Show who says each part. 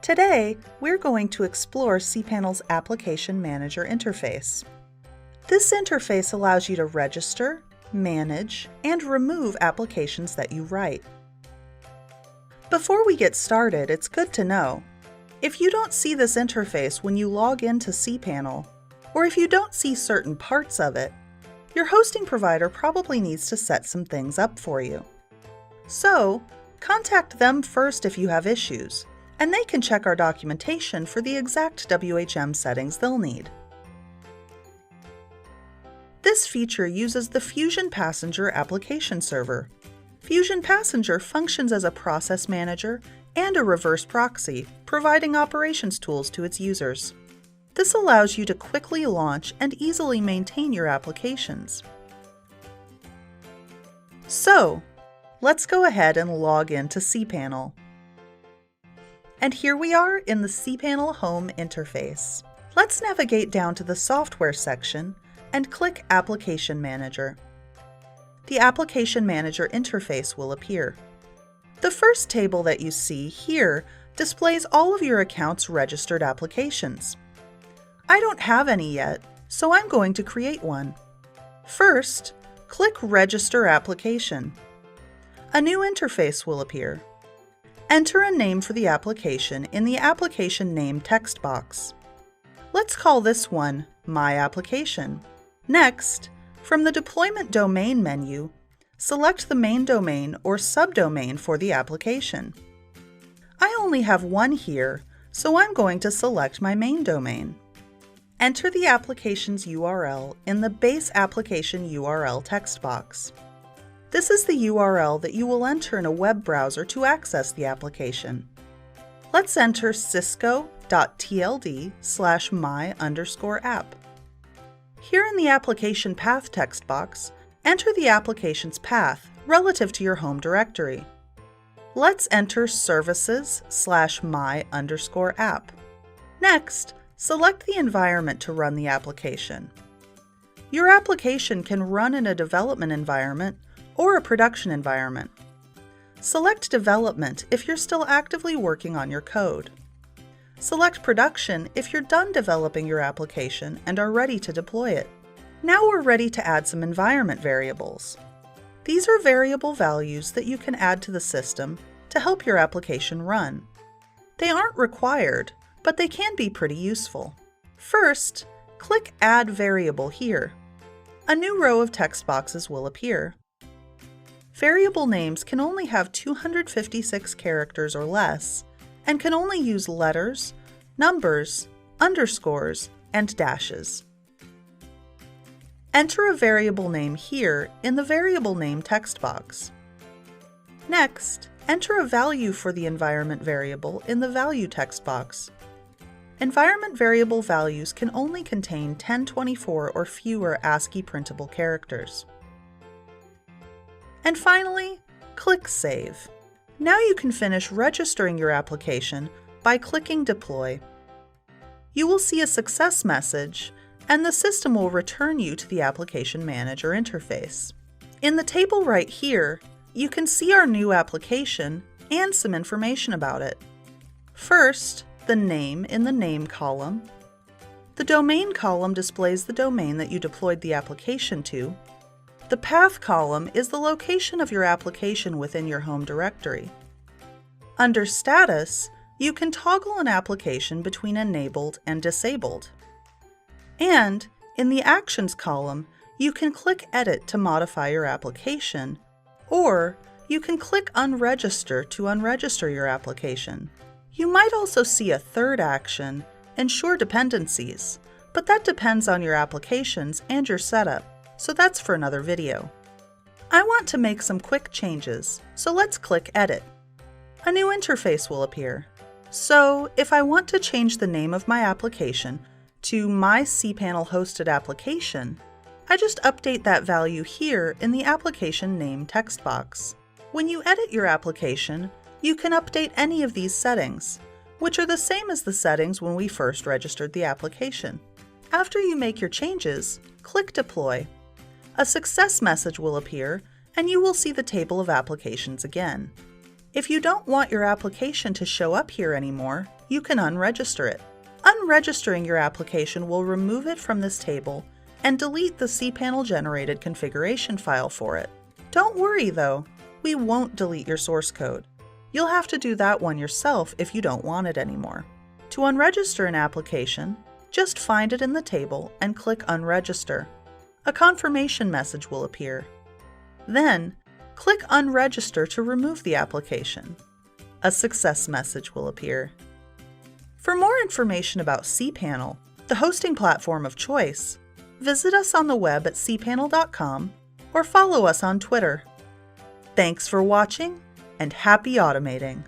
Speaker 1: Today, we're going to explore cPanel's Application Manager interface. This interface allows you to register, manage, and remove applications that you write. Before we get started, it's good to know, if you don't see this interface when you log into cPanel, or if you don't see certain parts of it, your hosting provider probably needs to set some things up for you. So, contact them first if you have issues, and they can check our documentation for the exact WHM settings they'll need. This feature uses the Phusion Passenger application server. Phusion Passenger functions as a process manager and a reverse proxy, providing operations tools to its users. This allows you to quickly launch and easily maintain your applications. So, let's go ahead and log into cPanel. And here we are in the cPanel Home interface. Let's navigate down to the Software section and click Application Manager. The Application Manager interface will appear. The first table that you see here displays all of your account's registered applications. I don't have any yet, so I'm going to create one. First, click Register Application. A new interface will appear. Enter a name for the application in the Application Name text box. Let's call this one My Application. Next, from the Deployment Domain menu, select the main domain or subdomain for the application. I only have one here, so I'm going to select my main domain. Enter the application's URL in the Base Application URL text box. This is the URL that you will enter in a web browser to access the application. Let's enter cisco.tld/my_app. Here in the Application Path text box, enter the application's path relative to your home directory. Let's enter services/my_app. Next, select the environment to run the application. Your application can run in a development environment or a production environment. Select Development if you're still actively working on your code. Select Production if you're done developing your application and are ready to deploy it. Now we're ready to add some environment variables. These are variable values that you can add to the system to help your application run. They aren't required, but they can be pretty useful. First, click Add Variable here. A new row of text boxes will appear. Variable names can only have 256 characters or less, and can only use letters, numbers, underscores, and dashes. Enter a variable name here in the Variable Name text box. Next, enter a value for the environment variable in the Value text box. Environment variable values can only contain 1024 or fewer ASCII printable characters. And finally, click Save. Now you can finish registering your application by clicking Deploy. You will see a success message, and the system will return you to the Application Manager interface. In the table right here, you can see our new application and some information about it. First, the name in the Name column. The Domain column displays the domain that you deployed the application to. The Path column is the location of your application within your home directory. Under Status, you can toggle an application between enabled and disabled. And in the Actions column, you can click Edit to modify your application, or you can click Unregister to unregister your application. You might also see a third action, Ensure Dependencies, but that depends on your applications and your setup, so that's for another video. I want to make some quick changes, so let's click Edit. A new interface will appear. So, if I want to change the name of my application to My cPanel Hosted Application, I just update that value here in the Application Name text box. When you edit your application, you can update any of these settings, which are the same as the settings when we first registered the application. After you make your changes, click Deploy. A success message will appear, and you will see the table of applications again. If you don't want your application to show up here anymore, you can unregister it. Unregistering your application will remove it from this table and delete the cPanel generated configuration file for it. Don't worry though, we won't delete your source code. You'll have to do that one yourself if you don't want it anymore. To unregister an application, just find it in the table and click Unregister. A confirmation message will appear. Then, click Unregister to remove the application. A success message will appear. For more information about cPanel, the hosting platform of choice, visit us on the web at cPanel.com or follow us on Twitter. Thanks for watching and happy automating!